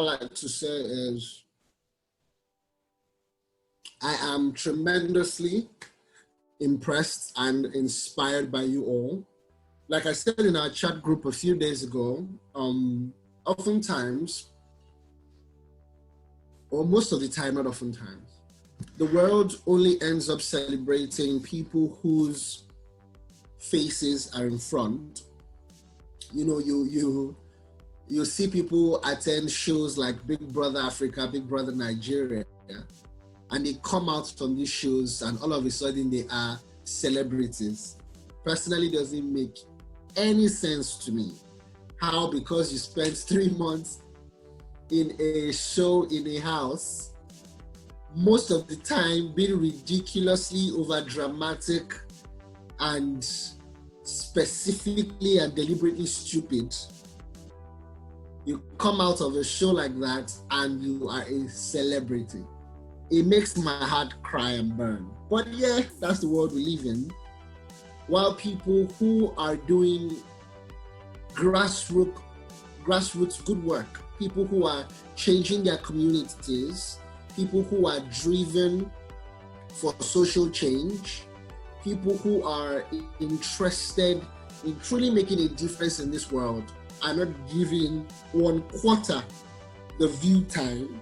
like to say is I am tremendously impressed and inspired by you all. Like I said in our chat group a few days ago, oftentimes, or most of the time, not oftentimes, the world only ends up celebrating people whose faces are in front. You know, you see people attend shows like Big Brother Africa, Big Brother Nigeria, and they come out from these shows and all of a sudden they are celebrities. Personally, doesn't make any sense to me. How, because you spent 3 months in a show in a house, most of the time being ridiculously over dramatic and specifically and deliberately stupid, you come out of a show like that and you are a celebrity. It makes my heart cry and burn. But yeah, that's the world we live in. While people who are doing grassroots good work, people who are changing their communities, people who are driven for social change, people who are interested in truly making a difference in this world are not giving 1/4 the view time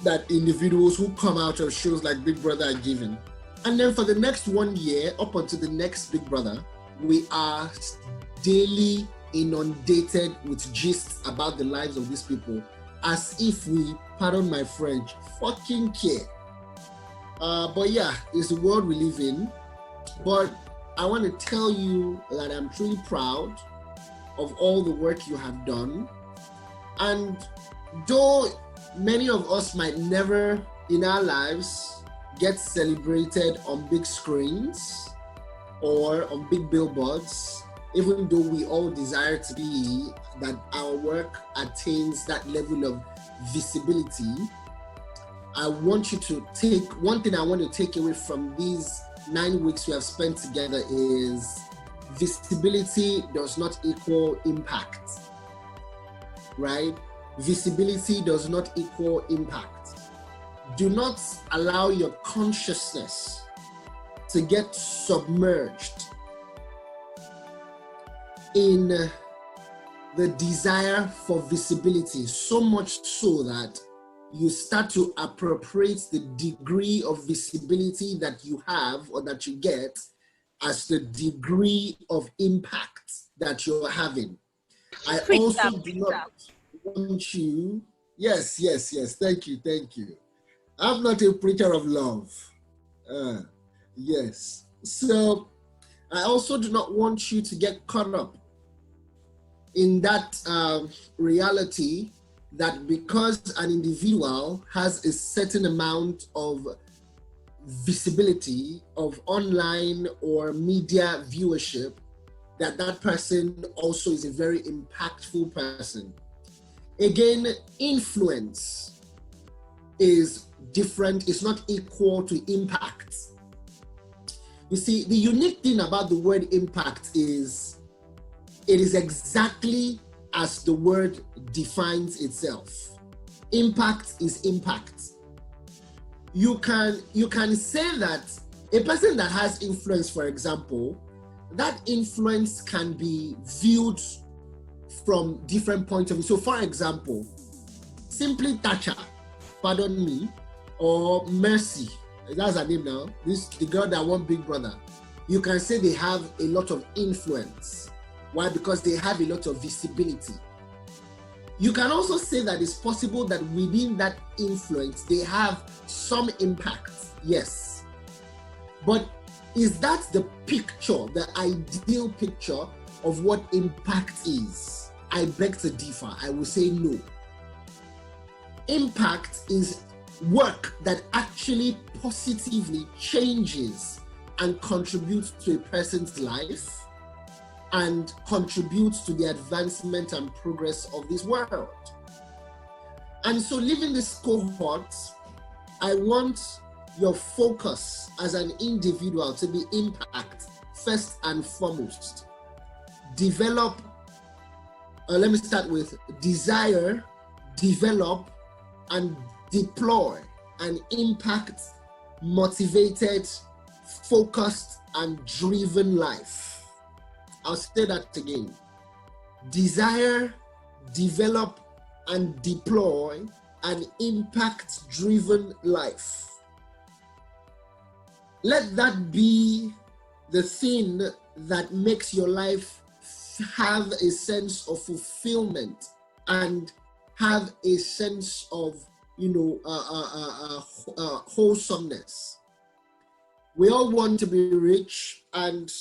that individuals who come out of shows like Big Brother are given. And then for the next 1 year, up until the next Big Brother, we are daily inundated with gists about the lives of these people, as if we, pardon my French, fucking care. But yeah, it's the world we live in. But I want to tell you that I'm truly proud of all the work you have done. And though many of us might never in our lives get celebrated on big screens or on big billboards, even though we all desire to be that our work attains that level of visibility, I want you to take, one thing I want to take away from these 9 weeks we have spent together is visibility does not equal impact, right? Visibility does not equal impact. Do not allow your consciousness to get submerged in the desire for visibility, so much so that you start to appropriate the degree of visibility that you have or that you get as the degree of impact that you're having. I also do not want you, yes, thank you. I'm not a preacher of love. Yes. So I also do not want you to get caught up in that reality that because an individual has a certain amount of visibility of online or media viewership, that person also is a very impactful person. Again, influence is different, it's not equal to impact. You see, the unique thing about the word impact is it is exactly as the word defines itself. Impact is impact. You can say that a person that has influence, for example, that influence can be viewed from different points of view. So for example, simply Thatcher, pardon me, or Mercy, that's her name now, the girl that won Big Brother, you can say they have a lot of influence. Why? Because they have a lot of visibility. You can also say that it's possible that within that influence, they have some impact, yes. But is that the picture, the ideal picture of what impact is? I beg to differ. I will say no. Impact is work that actually positively changes and contributes to a person's life and contributes to the advancement and progress of this world. And so living this cohort, I want your focus as an individual to be impact first and foremost. Develop, let me start with desire, develop, and deploy an impact, motivated, focused, and driven life. I'll say that again. Desire, develop, and deploy an impact-driven life. Let that be the thing that makes your life have a sense of fulfillment and have a sense of, wholesomeness. We all want to be rich, and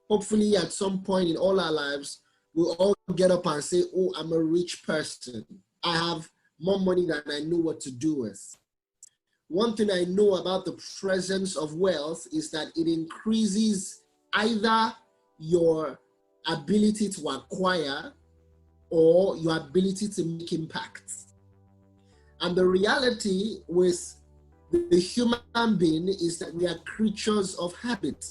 hopefully at some point in all our lives, we'll all get up and say, oh, I'm a rich person. I have more money than I know what to do with. One thing I know about the presence of wealth is that it increases either your ability to acquire or your ability to make impact. And the reality with the human being is that we are creatures of habit,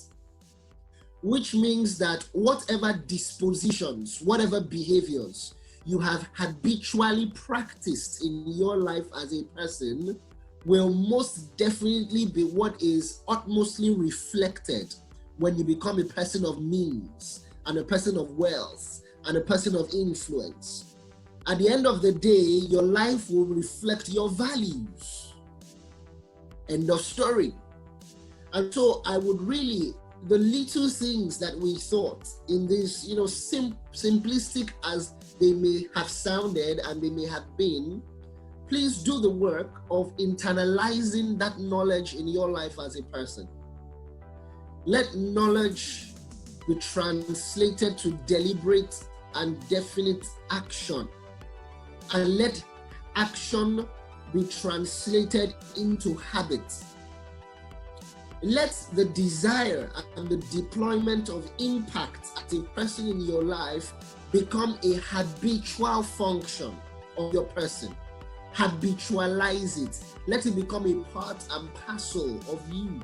which means that whatever dispositions, whatever behaviors you have habitually practiced in your life as a person will most definitely be what is utmostly reflected when you become a person of means and a person of wealth and a person of influence. At the end of the day, your life will reflect your values. End of story. And so I would really, the little things that we thought in this, simplistic as they may have sounded and they may have been, please do the work of internalizing that knowledge in your life as a person. Let knowledge be translated to deliberate and definite action. And let action be translated into habits. Let the desire and the deployment of impact as a person in your life become a habitual function of your person. Habitualize it. Let it become a part and parcel of you.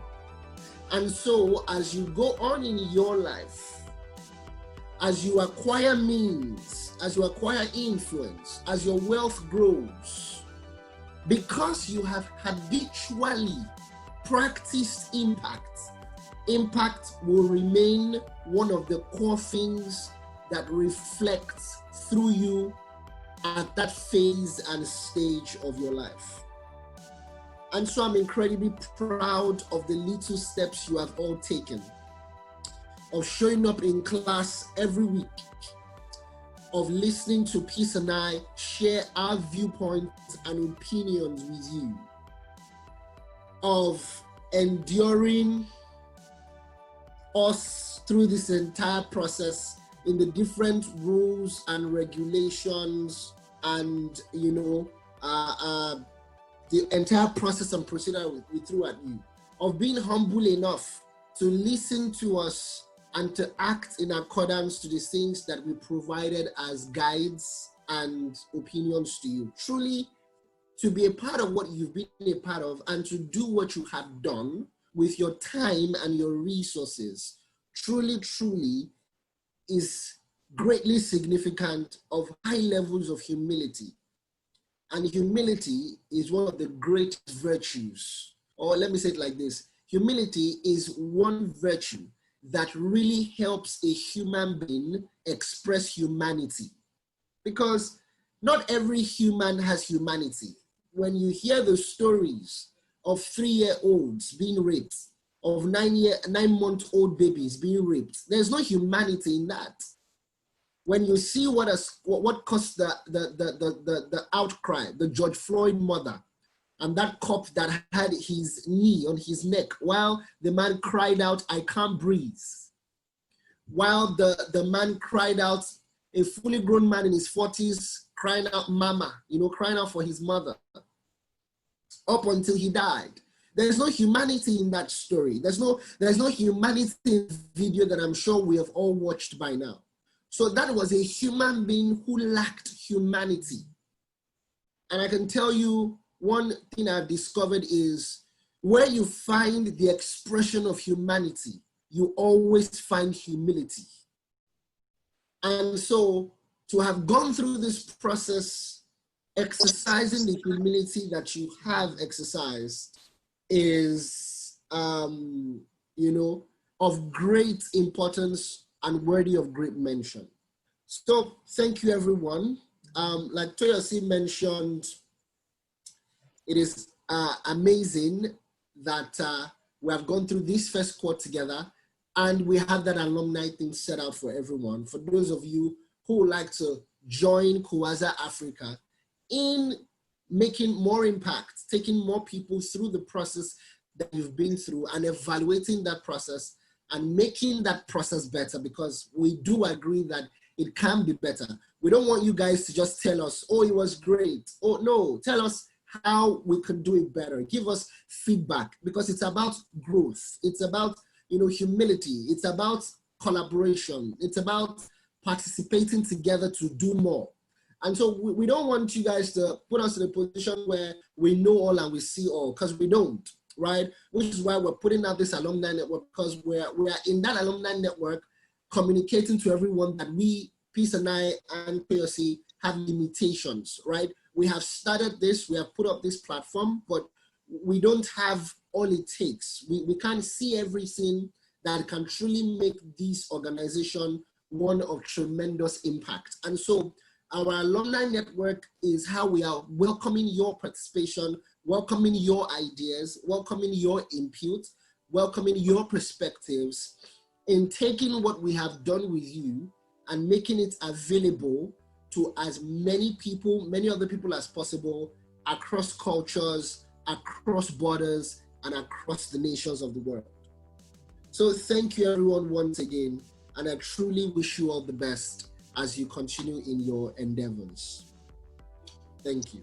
And so as you go on in your life, as you acquire means, as you acquire influence, as your wealth grows, because you have habitually practiced impact will remain one of the core things that reflects through you at that phase and stage of your life. And so I'm incredibly proud of the little steps you have all taken, of showing up in class every week, of listening to Peace and I share our viewpoints and opinions with you, of enduring us through this entire process in the different rules and regulations and, the entire process and procedure we threw at you, of being humble enough to listen to us and to act in accordance to the things that we provided as guides and opinions to you. Truly, to be a part of what you've been a part of and to do what you have done with your time and your resources, truly is greatly significant of high levels of humility. And humility is one of the great virtues, or let me say it like this. Humility is one virtue that really helps a human being express humanity. Because not every human has humanity. When you hear the stories of 3-year-olds being raped, of 9-month-old babies being raped, there's no humanity in that. When you see what caused the outcry, the George Floyd mother, and that cop that had his knee on his neck while the man cried out, "I can't breathe." While the man cried out, a fully grown man in his 40s crying out, "Mama," crying out for his mother, up until he died. There's no humanity in that story. There's no humanity in the video that I'm sure we have all watched by now. So that was a human being who lacked humanity. And I can tell you one thing I've discovered is where you find the expression of humanity, you always find humility. And so to have gone through this process exercising the humility that you have exercised is, of great importance and worthy of great mention. So thank you, everyone. Like Toyosi mentioned, it is amazing that we have gone through this first cohort together, and we have that alumni thing set out for everyone. For those of you who would like to join Kuwaza Africa in making more impact, taking more people through the process that you've been through and evaluating that process and making that process better, because we do agree that it can be better. We don't want you guys to just tell us, oh, it was great. Oh, no, tell us how we can do it better. Give us feedback, because it's about growth. It's about, humility. It's about collaboration. It's about participating together to do more. And so we don't want you guys to put us in a position where we know all and we see all, because we don't, right? Which is why we're putting out this alumni network, because we're in that alumni network communicating to everyone that we, Peace and I and KOC, have limitations, right? We have started this, we have put up this platform, but we don't have all it takes. We can't see everything that can truly make this organization one of tremendous impact. And so our alumni network is how we are welcoming your participation, welcoming your ideas, welcoming your input, welcoming your perspectives in taking what we have done with you and making it available to as many people, many other people as possible, across cultures, across borders, and across the nations of the world. So thank you everyone once again, and I truly wish you all the best as you continue in your endeavors. Thank you.